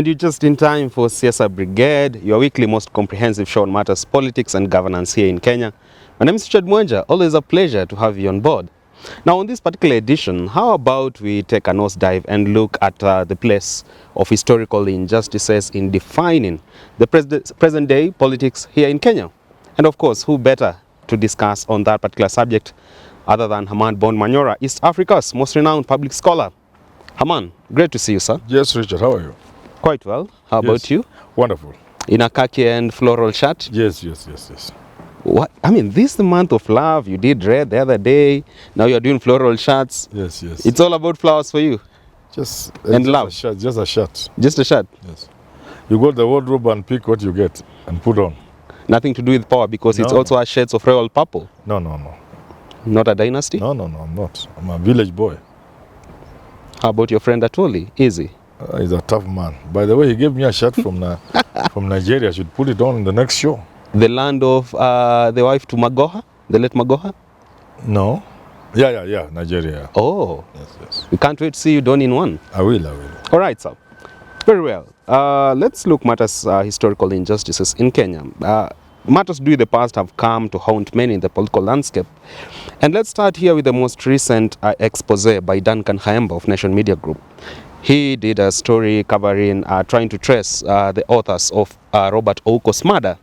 And you're just in time for Siasa Brigade, your weekly most comprehensive show on matters politics and governance here in Kenya. My name is Richard Mwenja, always a pleasure to have you on board. Now on this particular edition, how about we take a nosedive and look at the place of historical injustices in defining the present day politics here in Kenya. And of course, who better to discuss on that particular subject other than Herman Manyora, East Africa's most renowned public scholar. Herman, great to see you, sir. Yes, Richard, how are you? Quite well. How about you? Wonderful. In a khaki and floral shirt? Yes. What? I mean, this is the month of love. You did red the other day. Now you're doing floral shirts. Yes. It's all about flowers for you. Just love. A shirt, just a shirt. Just a shirt? Yes. You go to the wardrobe and pick what you get and put on. Nothing to do with power because it's also a shades of royal purple. No. Not a dynasty? No, I'm not. I'm a village boy. How about your friend Atoli? Easy. He's a tough man. By the way, he gave me a shirt from Nigeria. I should put it on in the next show. The land of the wife to Magoha? The late Magoha? No. Yeah, Nigeria. Oh. Yes. We can't wait to see you done in one. I will. All right, sir. Very well. Let's look matters historical injustices in Kenya. Matters due in the past have come to haunt many in the political landscape. And let's start here with the most recent expose by Duncan Haemba of Nation Media Group. He did a story covering, trying to trace the authors of Robert Ouko's murder.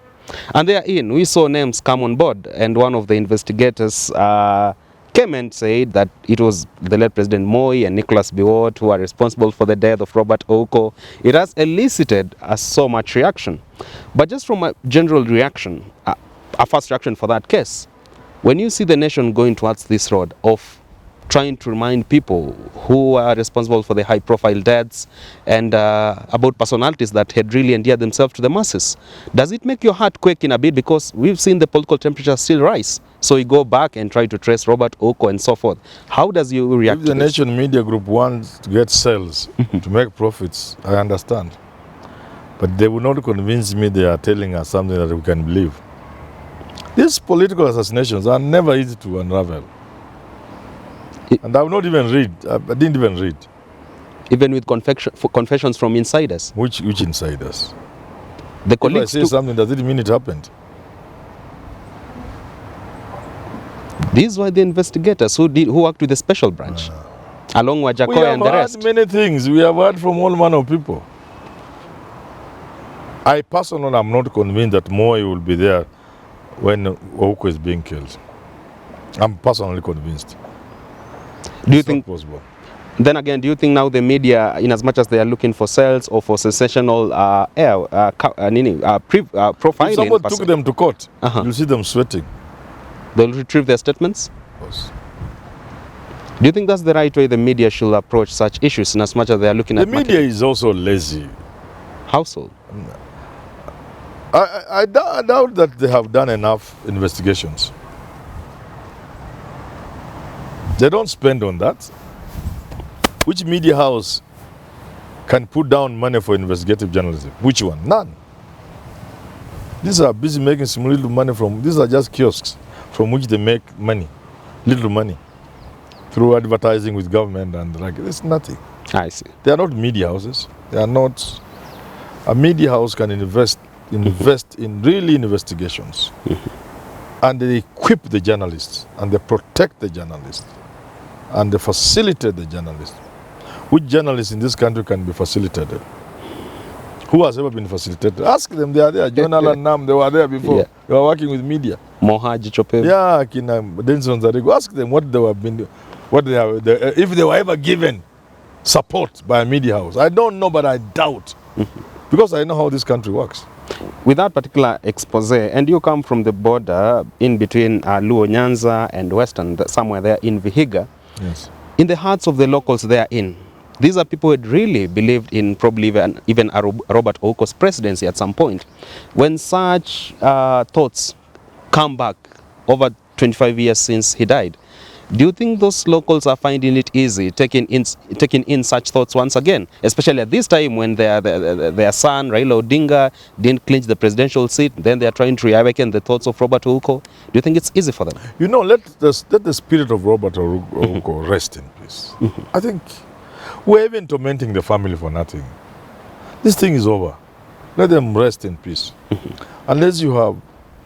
And therein, we saw names come on board, and one of the investigators came and said that it was the late President Moi and Nicholas Biwott who are responsible for the death of Robert Ouko. It has elicited so much reaction. But just from a general reaction, a first reaction for that case, when you see the nation going towards this road of trying to remind people who are responsible for the high-profile deaths and about personalities that had really endeared themselves to the masses, does it make your heart quake in a bit? Because we've seen the political temperature still rise. So you go back and try to trace Robert Ouko and so forth. How does you react to this? If the Nation Media Group wants to get sales, to make profits, I understand. But they will not convince me they are telling us something that we can believe. These political assassinations are never easy to unravel. And I will not even read. I didn't even read. Even with confessions from insiders? Which insiders? The colleagues. If I say something, does it mean it happened? These were the investigators who worked with the special branch, along with Gachagua and the rest. We have heard many things. We have heard from all manner of people. I personally am not convinced that Moi will be there when Ouko is being killed. I'm personally convinced. Do you think possible? Then again, do you think now the media, in as much as they are looking for sales or for sensational profiling? If someone took them to court, you'll see them sweating. They'll retrieve their statements? Of course. Do you think that's the right way the media should approach such issues in as much as they are looking at marketing? The media is also lazy. How so? I doubt that they have done enough investigations. They don't spend on that. Which media house can put down money for investigative journalism? Which one? None. These are busy making some little money from, these are just kiosks from which they make money, little money, through advertising with government and like, it's nothing. I see. They are not media houses. They are not, a media house can invest in really investigations. And they equip the journalists, and they protect the journalists, and they facilitate the journalists. Which journalists in this country can be facilitated? Who has ever been facilitated? Ask them, they are there. John Allen Nam, they were there before. Yeah. They were working with media. Mohaji Chope. Yeah, Denson Zarigo. Ask them what they have been, if they were ever given support by a media house. I don't know, but I doubt. Because I know how this country works. With that particular expose, and you come from the border in between Luo Nyanza and Western, somewhere there in Vihiga. Yes. In the hearts of the locals therein, these are people who had really believed in probably even Robert Ouko's presidency at some point. When such thoughts come back over 25 years since he died, do you think those locals are finding it easy taking in such thoughts once again, especially at this time when their son Raila Odinga didn't clinch the presidential seat, then they are trying to reawaken the thoughts of Robert Ouko? Do you think it's easy for them? You know, let the spirit of Robert Ouko rest in peace. I think we're even tormenting the family for nothing. This thing is over. Let them rest in peace. Unless you have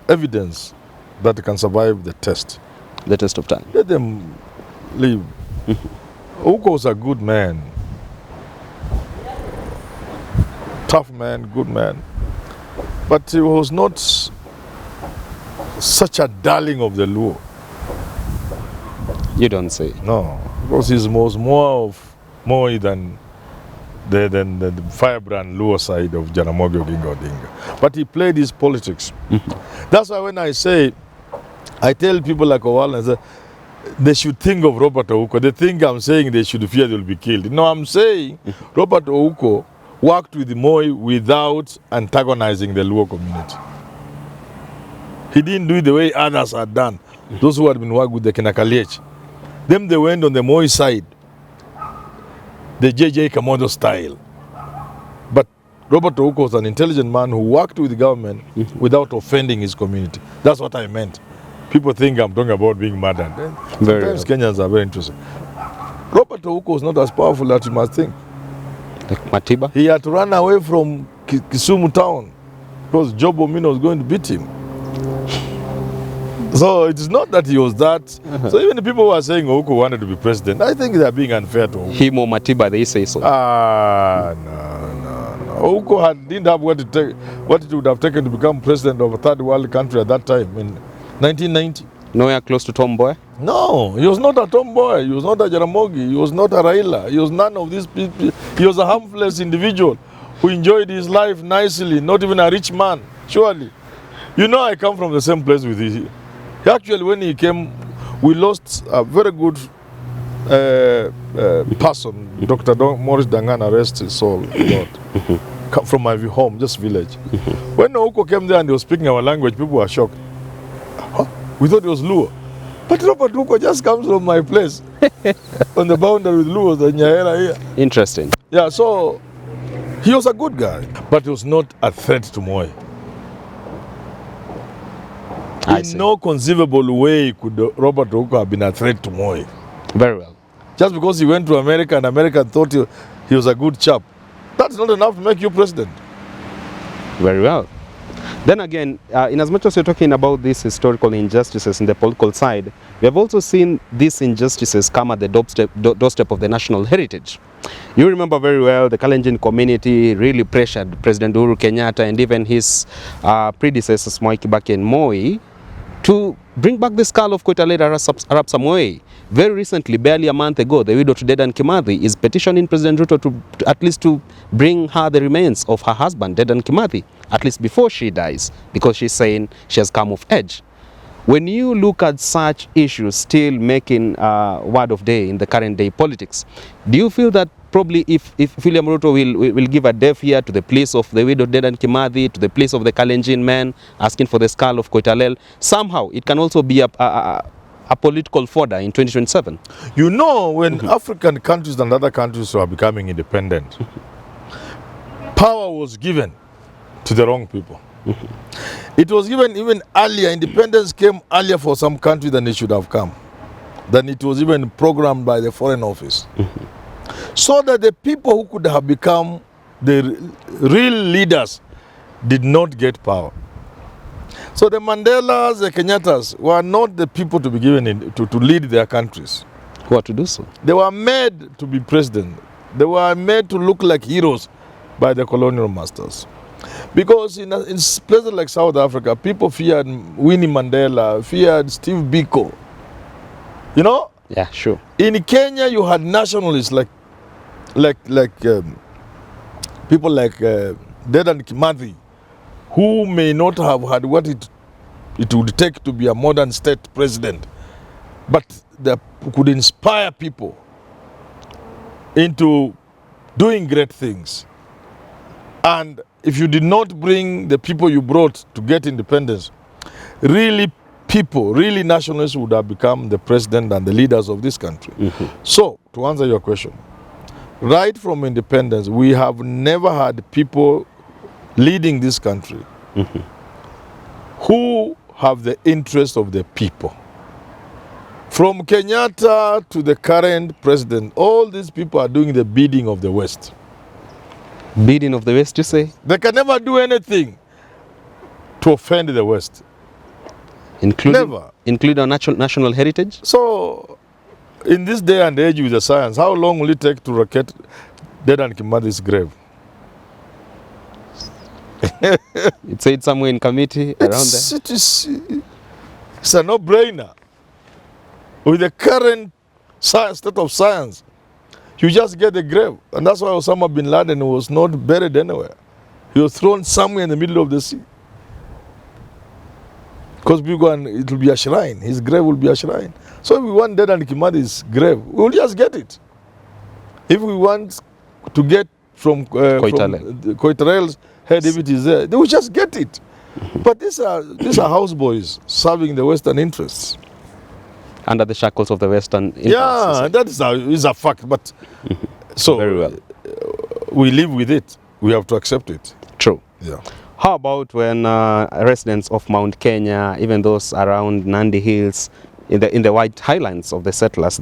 evidence that can survive the test. The test of time. Let them live. Ouko was a good man. Tough man, good man. But he was not such a darling of the Luo. You don't say. No, because he was more of Moi than the firebrand Luo side of Jaramogi Oginga Odinga. But he played his politics. That's why when I tell people like Owal, I say, they should think of Robert Ouko. They think I'm saying they should fear they'll be killed. No, I'm saying Robert Ouko worked with Moi without antagonizing the Luo community. He didn't do it the way others had done. Those who had been working with the Kinakaliech. Them, they went on the Moi side, the J.J. Kamodo style. But Robert Ouko was an intelligent man who worked with the government without offending his community. That's what I meant. People think I'm talking about being murdered. Sometimes Kenyans are very interesting. Robert Ouko was not as powerful as you must think. Like Matiba? He had to run away from Kisumu town because Job Omino was going to beat him. So it is not that he was that. So even the people who are saying Ouko wanted to be president, I think they are being unfair to Ouko. Him or Matiba, they say so. No. Ouko didn't have what it would have taken to become president of a third world country at that time in 1990. Nowhere close to tomboy? No, he was not a tomboy. He was not a Jaramogi. He was not a Raila. He was none of these people. He was a harmless individual who enjoyed his life nicely, not even a rich man, surely. You know, I come from the same place with you. Actually, when he came, we lost a very good person, Dr. Morris Dangan, rest his soul, Lord. Come from my home, just village. When Ouko came there and he was speaking our language, people were shocked. Huh? We thought it was Luo. But Robert Ouko just comes from my place, on the boundary with Luo, the Nyaera here. Interesting. Yeah, so he was a good guy, but he was not a threat to Moi. In no conceivable way could Robert Ouko have been a threat to Moi. Very well. Just because he went to America and America thought he was a good chap, that's not enough to make you president. Very well. Then again, in as much as you're talking about these historical injustices in the political side, we have also seen these injustices come at the doorstep of the national heritage. You remember very well the Kalenjin community really pressured President Uhuru Kenyatta and even his predecessors, Mwai Kibaki and Moi, to bring back the skull of Koitalel Arap Samoei. Very recently, barely a month ago, the widow to Dedan Kimathi is petitioning President Ruto to at least to bring her the remains of her husband, Dedan Kimathi, at least before she dies, because she's saying she has come of age. When you look at such issues still making word of day in the current day politics, do you feel that probably if William Ruto will give a deaf ear to the pleas of the widow Dedan Kimathi, to the pleas of the Kalenjin men asking for the skull of Koitalel, somehow it can also be a political fodder in 2027? You know, when African countries and other countries were becoming independent, power was given to the wrong people. It was given even earlier. Independence came earlier for some country than it should have come. Than it was even programmed by the Foreign Office. So that the people who could have become the real leaders did not get power. So the Mandelas, the Kenyattas were not the people to be given to lead their countries. Who are to do so? They were made to be president. They were made to look like heroes by the colonial masters. Because in places like South Africa, people feared Winnie Mandela, feared Steve Biko. You know? Yeah, sure. In Kenya, you had nationalists like people like Dedan Kimathi, who may not have had what it would take to be a modern state president, but that could inspire people into doing great things. And if you did not bring the people you brought to get independence, really people, really nationalists would have become the president and the leaders of this country. So, to answer your question, right from independence, we have never had people leading this country who have the interest of the people. From Kenyatta to the current president, all these people are doing the bidding of the West. Bidding of the West, you say? They can never do anything to offend the West. Including our national heritage? So, in this day and age with the science, how long will it take to locate Dedan Kimathi's grave? It's said somewhere in committee around there. It's a no-brainer. With the current state of science, you just get the grave. And that's why Osama bin Laden was not buried anywhere. He was thrown somewhere in the middle of the sea. Because it will be a shrine. His grave will be a shrine. So if we want Dedan Kimathi's grave, we'll just get it. If we want to get from Koitalel's head, if it is there, they will just get it. But these are houseboys serving the Western interests. Under the shackles of the Western influence. Yeah, that is a fact. But so very well. We live with it. We have to accept it. True. Yeah. How about when residents of Mount Kenya, even those around Nandi Hills, in the White Highlands of the settlers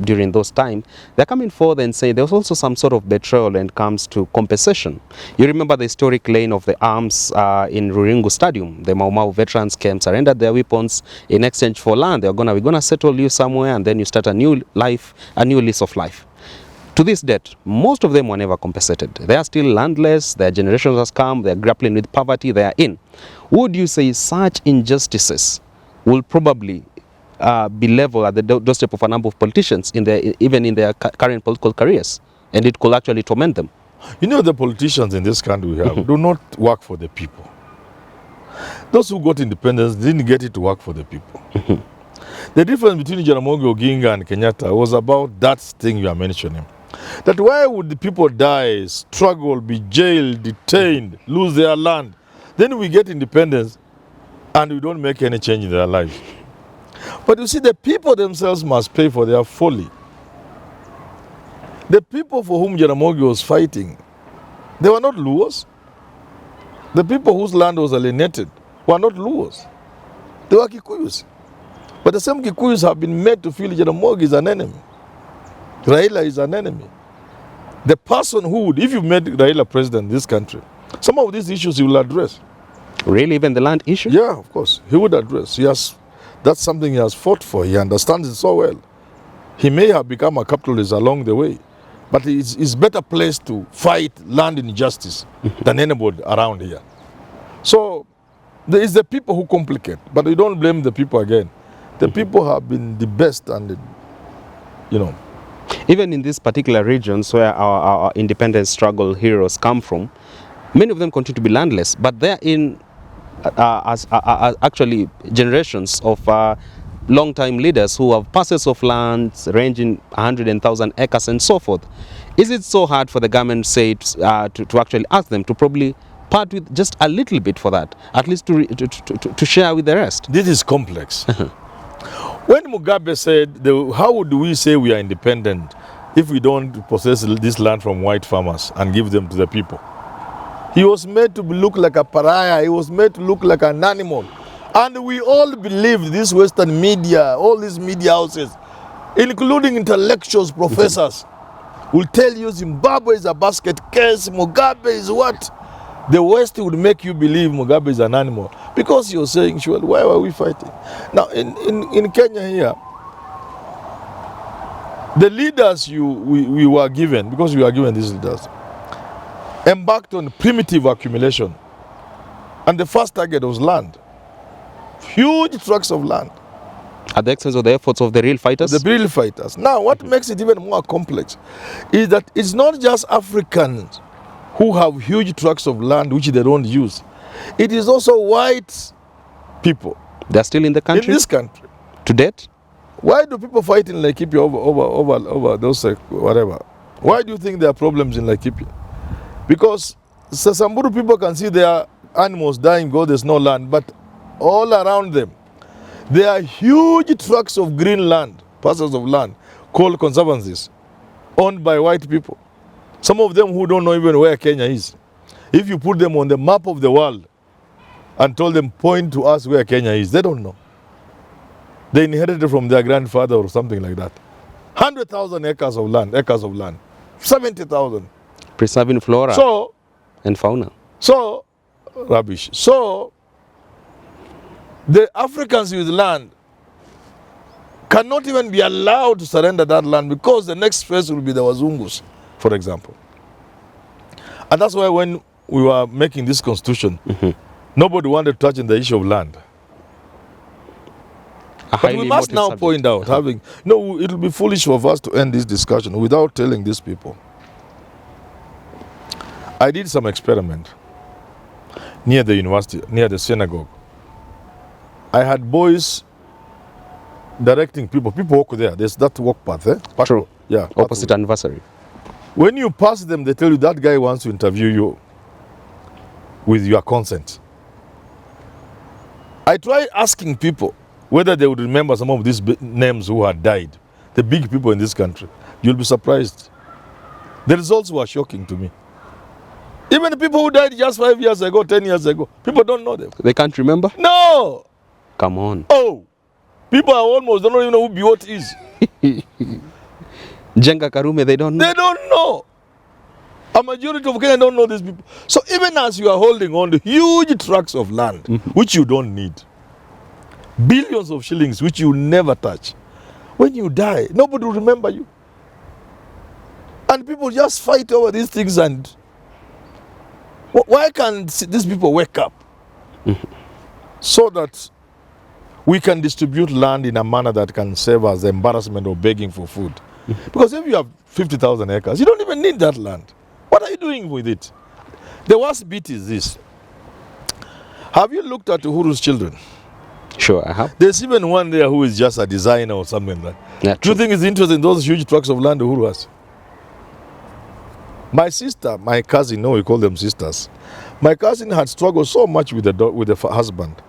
during those times, they're coming forward and say there's also some sort of betrayal when it comes to compensation. You remember the historic laying of the arms in Ruringu Stadium. The Mau Mau veterans came, surrendered their weapons in exchange for land. We're gonna settle you somewhere, and then you start a new life, a new lease of life. To this date, most of them were never compensated. They are still landless, their generations has come, they are grappling with poverty, they are in. Would you say such injustices will probably be leveled at the doorstep of a number of politicians, even in their current political careers, and it could actually torment them? You know, the politicians in this country we have do not work for the people. Those who got independence didn't get it to work for the people. The difference between Jaramogi Oginga and Kenyatta was about that thing you are mentioning. That why would the people die, struggle, be jailed, detained, lose their land? Then we get independence and we don't make any change in their lives. But you see, the people themselves must pay for their folly. The people for whom Jaramogi was fighting, they were not Luos. The people whose land was alienated were not Luos. They were Kikuyus. But the same Kikuyus have been made to feel Jaramogi is an enemy. Raila is an enemy. The person who would, if you made Raila president in this country, some of these issues he will address. Really, even the land issue? Yeah, of course. He would address. That's something he has fought for. He understands it so well. He may have become a capitalist along the way, but he's better placed to fight land injustice than anybody around here. So there is the people who complicate, but we don't blame the people again. The people have been the best, and even in these particular regions where our independence struggle heroes come from, many of them continue to be landless, but they're in as actually generations of long-time leaders who have parcels of land ranging 100,000 acres and so forth. Is it so hard for the government, say, to actually ask them to probably part with just a little bit for that, at least to share with the rest? This is complex. When Mugabe said, how would we say we are independent if we don't possess this land from white farmers and give them to the people? He was made to look like a pariah. He was made to look like an animal. And we all believed, this Western media, all these media houses, including intellectuals, professors, will tell you Zimbabwe is a basket case, Mugabe is what? The West would make you believe Mugabe is an animal. Because you're saying, sure, why were we fighting? Now, in Kenya here, the leaders we were given, because we were given these leaders, embarked on primitive accumulation. And the first target was land. Huge tracts of land. At the expense of the efforts of the real fighters? The real fighters. Now, what makes it even more complex is that it's not just Africans who have huge tracts of land which they don't use. It is also white people. They're still in the country? In this country. To date? Why do people fight in Laikipia over those, whatever? Why do you think there are problems in Laikipia? Because Samburu people can see their animals dying because there's no land, but all around them, there are huge tracts of green land, parcels of land, called conservancies, owned by white people. Some of them who don't know even where Kenya is. If you put them on the map of the world and told them, point to us where Kenya is, they don't know. They inherited from their grandfather or something like that. 100,000 acres of land, 70,000. Preserving flora So, and fauna. so, rubbish. So, the Africans with land cannot even be allowed to surrender that land because the next phase will be the Wazungus, for example. And that's why when we were making this constitution, nobody wanted to touch in the issue of land. But we must now point out, no, it will be foolish of us to end this discussion without telling these people. I did some experiment near the university, near the synagogue. I had boys directing people. People walk there. There's that walk path, eh? True. Yeah. Opposite anniversary. When you pass them, they tell you that guy wants to interview you with your consent. I tried asking people whether they would remember some of these names who had died, the big people in this country. You'll be surprised. The results were shocking to me. Even the people who died just 5 years ago, 10 years ago, people don't know them. They can't remember? No! Come on. Oh! People are almost don't even know who Biot is. Jenga Karume, they don't know? They don't know. A majority of Kenya don't know these people. So even as you are holding on to huge tracts of land, which you don't need, billions of shillings, which you never touch, when you die, nobody will remember you. And people just fight over these things. And why can't these people wake up so that we can distribute land in a manner that can save us the embarrassment of begging for food? Because if you have 50,000 acres, you don't even need that land. What are you doing with it? The worst bit is this. Have you looked at Uhuru's children? Sure, I have. There's even one there who is just a designer or something like that. Yeah, do you think it's interested in those huge tracts of land Uhuru has? My sister, my cousin, no, we call them sisters. My cousin had struggled so much with the husband.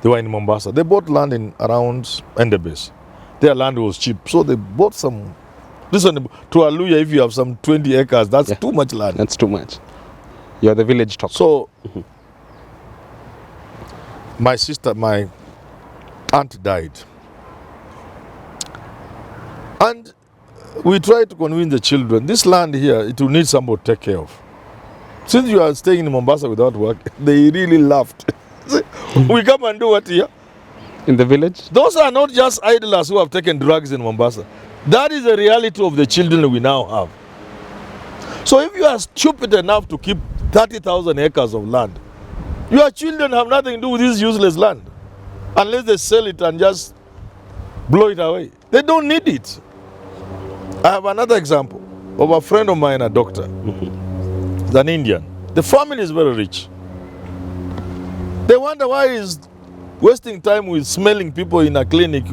They were in Mombasa. They bought land in around Endebess. Their land was cheap, so they bought some. Listen, to Aluya, if you have some 20 acres, that's too much land. That's too much. You're the village talk. So, my sister, my aunt died. And we tried to convince the children, this land here, it will need somebody to take care of. Since you are staying in Mombasa without work, they really laughed. We come and do what here? In the village? Those are not just idlers who have taken drugs in Mombasa. That is the reality of the children we now have. So if you are stupid enough to keep 30,000 acres of land, your children have nothing to do with this useless land. Unless they sell it and just blow it away. They don't need it. I have another example of a friend of mine, a doctor. He's an Indian. The family is very rich. They wonder why he's wasting time with smelling people in a clinic.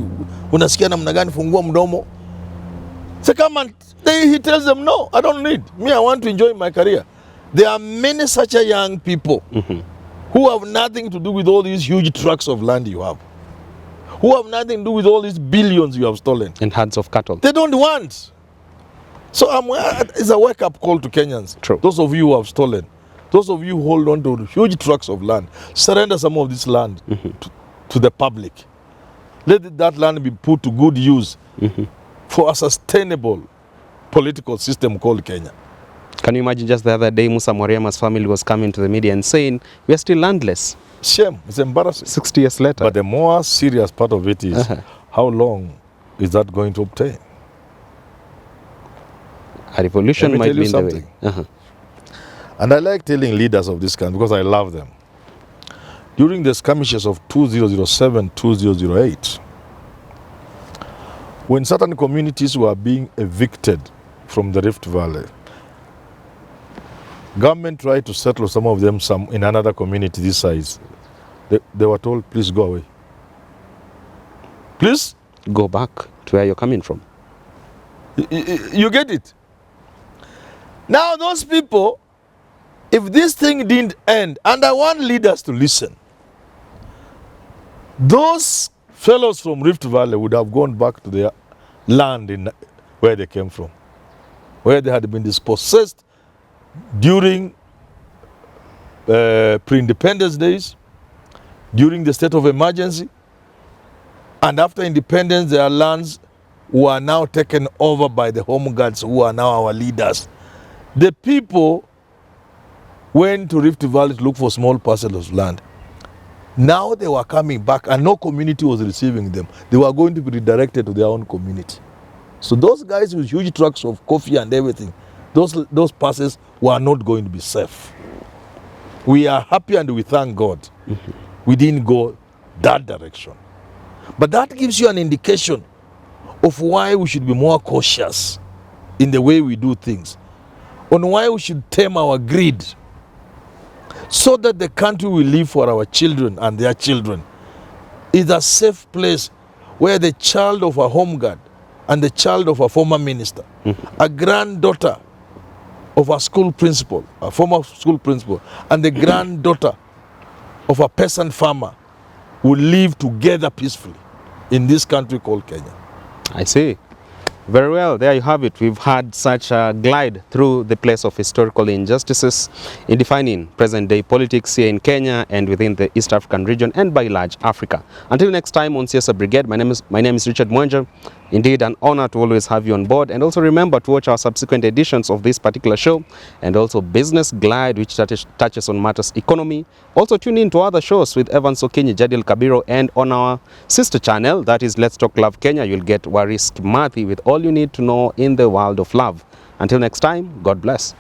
Unasikia namna gani fungua mdomo? So come and he tells them, no, I don't need. Me, I want to enjoy my career. There are many such a young people who have nothing to do with all these huge tracts of land you have. Who have nothing to do with all these billions you have stolen. And herds of cattle. They don't want. So it's a wake-up call to Kenyans. True. Those of you who have stolen. Those of you who hold on to huge tracts of land. Surrender some of this land to the public. Let that land be put to good use for a sustainable political system called Kenya. Can you imagine just the other day Musa Moriama's family was coming to the media and saying, we are still landless. Shame. It's embarrassing. 60 years later. But the more serious part of it is, how long is that going to obtain? A revolution might be in the way. And I like telling leaders of this country because I love them. During the skirmishes of 2007, 2008, when certain communities were being evicted from the Rift Valley, government tried to settle some of them in another community this size. They were told, please go away. Please? Go back to where you're coming from. You get it? Now those people, if this thing didn't end, and I want leaders to listen, those fellows from Rift Valley would have gone back to their land where they came from, where they had been dispossessed during pre-independence days, during the state of emergency, and after independence their lands were now taken over by the home guards who are now our leaders. The people went to Rift Valley to look for small parcels of land. Now they were coming back and no community was receiving them. They were going to be redirected to their own community. So those guys with huge trucks of coffee and everything, those passes were not going to be safe. We are happy and we thank God we didn't go that direction. But that gives you an indication of why we should be more cautious in the way we do things, on why we should tame our greed, so that the country we live for our children and their children is a safe place where the child of a home guard and the child of a former minister, a granddaughter of a school principal, a former school principal, and the granddaughter of a peasant farmer will live together peacefully in this country called Kenya. I see. Very well, there you have it. We've had such a glide through the place of historical injustices in defining present-day politics here in Kenya and within the East African region and by large Africa. Until next time on Siasa Brigade, my name is Richard Mwenja. Indeed, an honor to always have you on board, and also remember to watch our subsequent editions of this particular show and also Business Glide, which touches on matters economy. Also tune in to other shows with Evan Sokinyi, Jadil Kabiro, and on our sister channel, that is Let's Talk Love Kenya, you'll get Waris Kimathi with all you need to know in the world of love. Until next time, God bless.